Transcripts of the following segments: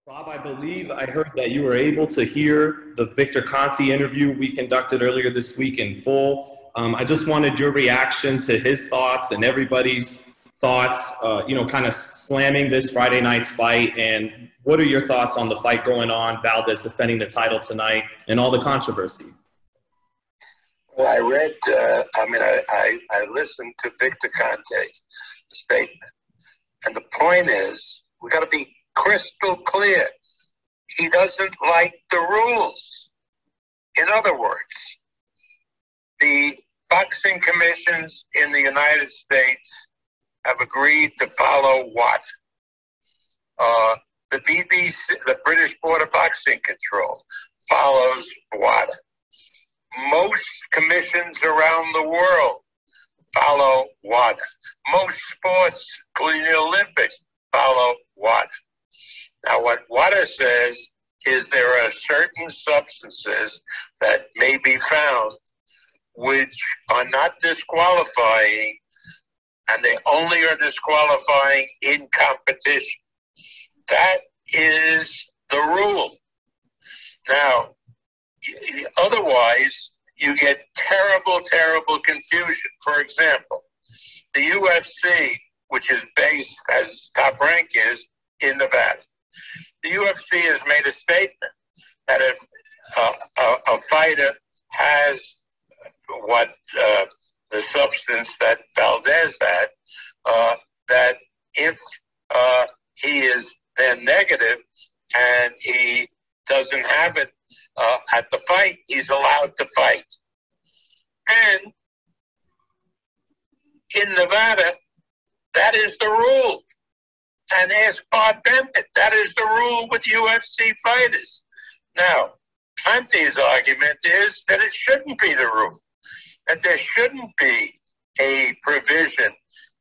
Bob, I believe I heard that you were able to hear the Victor Conte interview we conducted earlier this week in full. I just wanted your reaction to his thoughts and everybody's thoughts, kind of slamming this Friday night's fight. And what are your thoughts on the fight going on, Valdez defending the title tonight, and all the controversy? Well, I read, I listened to Victor Conte's statement. And the point is, we got to be crystal clear. He doesn't like the rules. In other words, the boxing commissions in the United States have agreed to follow what? The BBC, the British Board of Boxing Control, follows what? Most commissions around the world follow WADA. Most sports, including the Olympics, follow WADA. Now, what WADA says is there are certain substances that may be found which are not disqualifying, and they only are disqualifying in competition. That is the rule. Now, otherwise, you get terrible, terrible confusion. For example, the UFC, which is based, as its top rank is, in Nevada. The UFC has made a statement that if a fighter has what the substance that Valdez had, that if he is then negative and he doesn't have it at the fight, he's allowed to fight. And in Nevada, that is the rule. And ask Bob Bennett, that is the rule with UFC fighters. Now, Conte's argument is that it shouldn't be the rule, that there shouldn't be a provision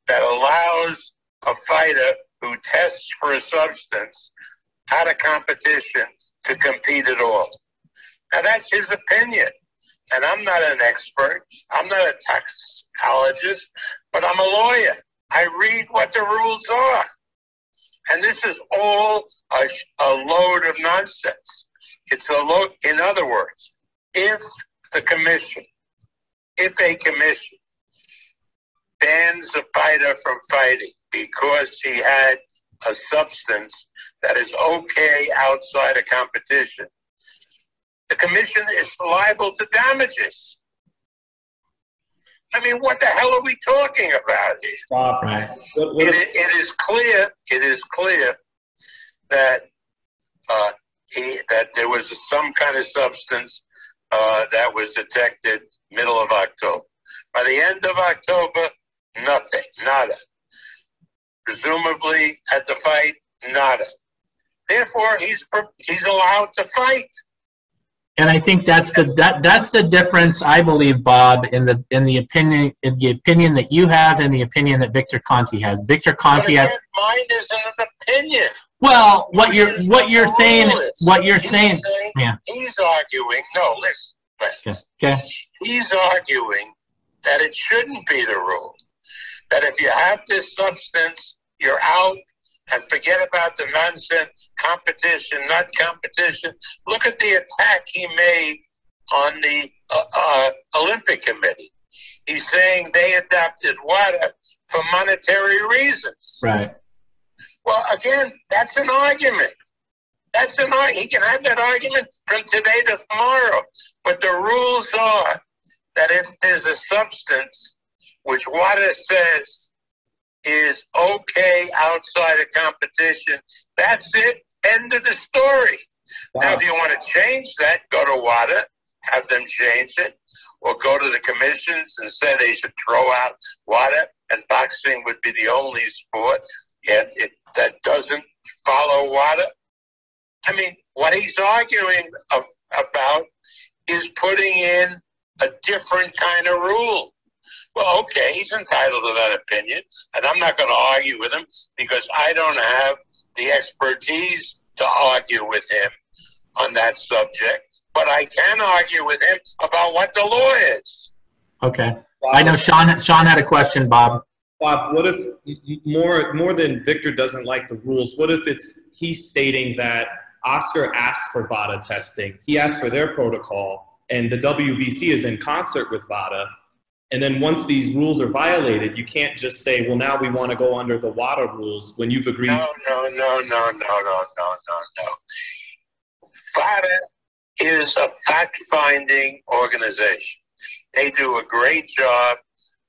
that allows a fighter who tests for a substance out of competition to compete at all. Now, that's his opinion, and I'm not an expert. I'm not a toxicologist, but I'm a lawyer. I read what the rules are. And this is all a load of nonsense. It's a load. In other words, if a commission bans a fighter from fighting because he had a substance that is okay outside of competition, the commission is liable to damages. I mean, what the hell are we talking about here? Right. It is clear that that there was some kind of substance that was detected middle of October. By the end of October, nothing, nada. Presumably at the fight, nada. Therefore, he's allowed to fight. And I think that's the difference, I believe, Bob, in the opinion that you have and the opinion that Victor Conte has. Victor Conte has. Mine isn't an opinion. Well, what you're saying, yeah. He's arguing. No, listen. Okay. He's arguing that it shouldn't be the rule. That if you have this substance, you're out. And forget about the nonsense, competition, not competition. Look at the attack he made on the Olympic Committee. He's saying they adopted WADA for monetary reasons. Right. Well, again, that's an argument. He can have that argument from today to tomorrow. But the rules are that if there's a substance which WADA says is okay outside of competition, that's it. End of the story. Wow. Now, if you want to change that, go to WADA, have them change it, or go to the commissions and say they should throw out WADA, and boxing would be the only sport that doesn't follow WADA. I mean, what he's arguing about is putting in a different kind of rule. Well, okay, he's entitled to that opinion, and I'm not going to argue with him because I don't have the expertise to argue with him on that subject, but I can argue with him about what the law is. Okay. Bob, I know Shawn had a question, Bob. Bob, what if, more than Victor doesn't like the rules, what if it's he's stating that Oscar asked for VADA testing. He asked for their protocol, and the WBC is in concert with VADA. And then once these rules are violated, you can't just say, well, now we want to go under the WADA rules when you've agreed. No. VADA is a fact-finding organization. They do a great job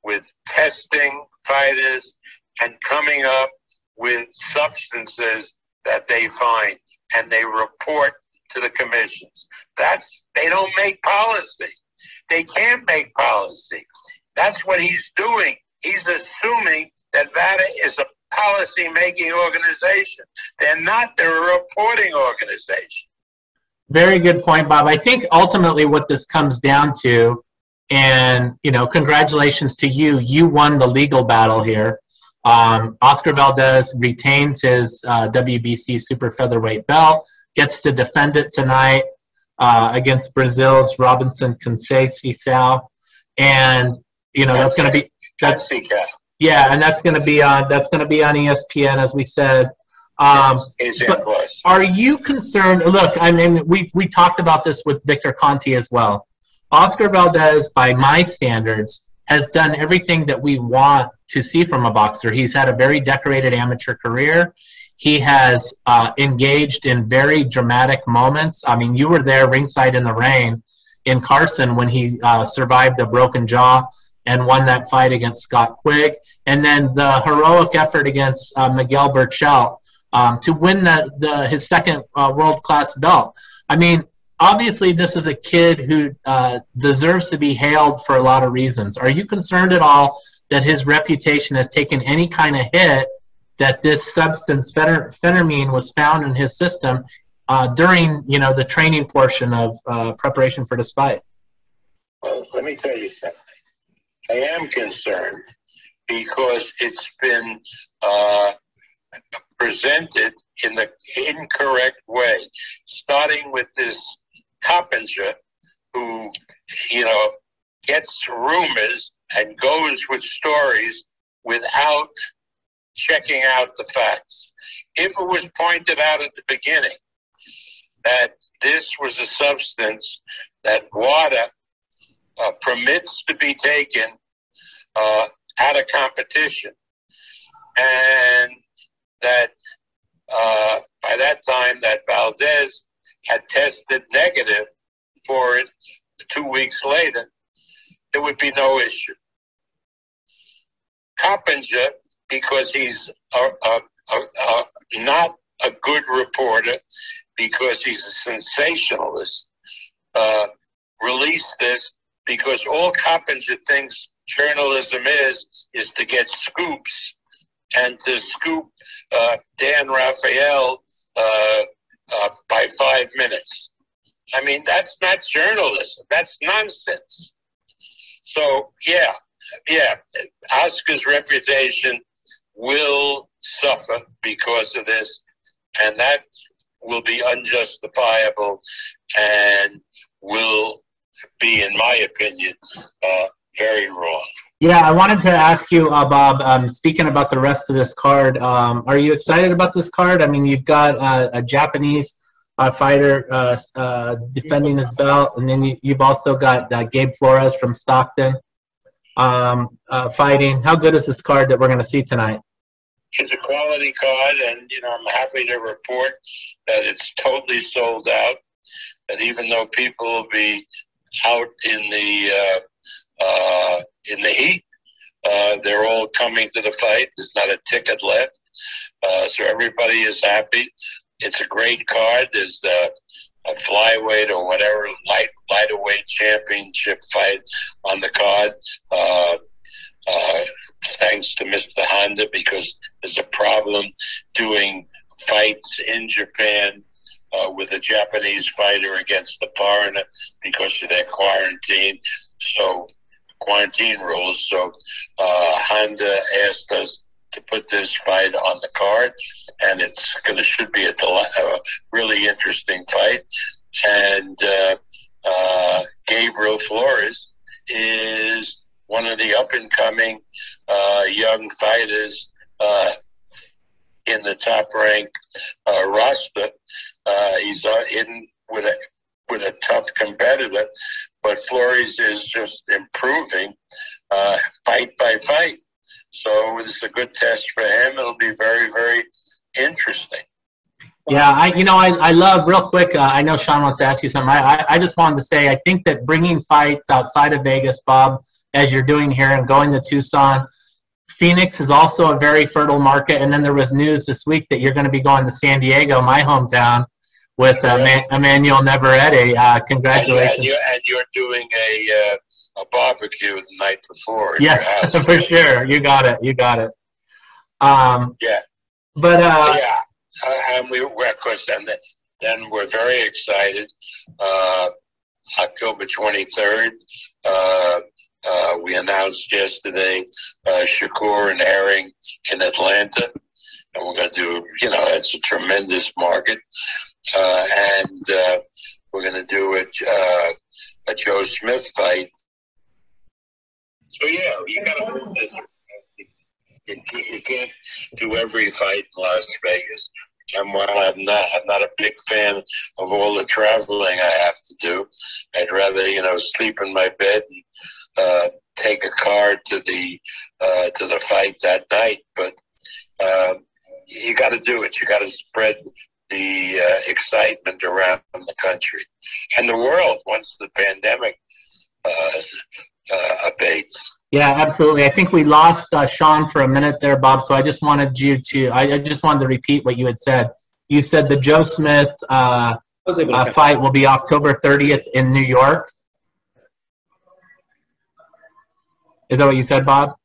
with testing fighters and coming up with substances that they find, and they report to the commissions. They don't make policy. They can't make policy. That's what he's doing. He's assuming that VADA is a policy-making organization. They're not. They're a reporting organization. Very good point, Bob. I think ultimately what this comes down to, and congratulations to you. You won the legal battle here. Oscar Valdez retains his WBC super featherweight belt, gets to defend it tonight against Brazil's Robinson Conceição, and that's going to be yeah, and that's going to be on ESPN, as we said. But are you concerned? Look, I mean, we talked about this with Victor Conte as well. Oscar Valdez, by my standards, has done everything that we want to see from a boxer. He's had a very decorated amateur career. He has engaged in very dramatic moments. I mean, you were there ringside in the rain in Carson when he survived a broken jaw and won that fight against Scott Quigg. And then the heroic effort against Miguel Burchell to win his second world-class belt. I mean, obviously this is a kid who deserves to be hailed for a lot of reasons. Are you concerned at all that his reputation has taken any kind of hit, that this substance, phentermine, was found in his system during, the training portion of preparation for this fight? Well, let me tell you something. I am concerned because it's been presented in the incorrect way, starting with this Coppinger, who, gets rumors and goes with stories without checking out the facts. If it was pointed out at the beginning that this was a substance that WADA permits to be taken at a competition, and that by that time that Valdez had tested negative for it 2 weeks later, there would be no issue. Coppinger, because he's not a good reporter, because he's a sensationalist, released this because all Coppinger thinks journalism is to get scoops and to scoop Dan Rafael by 5 minutes. I mean, that's not journalism. That's nonsense. So, yeah, Oscar's reputation will suffer because of this, and that will be unjustifiable and will be, in my opinion, very wrong. Yeah, I wanted to ask you, Bob, speaking about the rest of this card, are you excited about this card? I mean, you've got a Japanese fighter defending his belt, and then you've also got Gabe Flores from Stockton fighting. How good is this card that we're going to see tonight? It's a quality card, and I'm happy to report that it's totally sold out. And even though people will be out in the heat, they're all coming to the fight. There's not a ticket left, so everybody is happy. It's a great card. There's a flyweight or whatever lightweight championship fight on the card. Thanks to Mr. Honda, because there's a problem doing fights in Japan with a Japanese fighter against the foreigner because of their quarantine rules. So Honda asked us to put this fight on the card, and should be a really interesting fight. And Gabriel Flores is one of the up-and-coming young fighters in the top rank roster. He's in with a tough competitor, but Flores is just improving fight by fight. So it's a good test for him. It'll be very, very interesting. Yeah, I love, real quick, I know Shawn wants to ask you something. I just wanted to say, I think that bringing fights outside of Vegas, Bob, as you're doing here and going to Tucson, Phoenix is also a very fertile market. And then there was news this week that you're going to be going to San Diego, my hometown, with Emmanuel Navarrete. Congratulations. And you're doing a barbecue the night before. Yes, for sure. You got it. Yeah. But yeah. And we're, of course, then we're very excited. October 23rd, we announced yesterday Shakur and Herring in Atlanta. And we're going to do, it's a tremendous market. And we're going to do a Joe Smith fight. So, yeah, you got to move this. You can't do every fight in Las Vegas. And while I'm not a big fan of all the traveling I have to do, I'd rather, sleep in my bed and take a car to the fight that night. But you got to do it. You got to spread the excitement around the country and the world once the pandemic abates. Yeah, absolutely. I think we lost Shawn for a minute there, Bob. So I just wanted you to, I just wanted to repeat what you had said. You said the Joe Smith fight will be October 30th in New York. Is that what you said, Bob?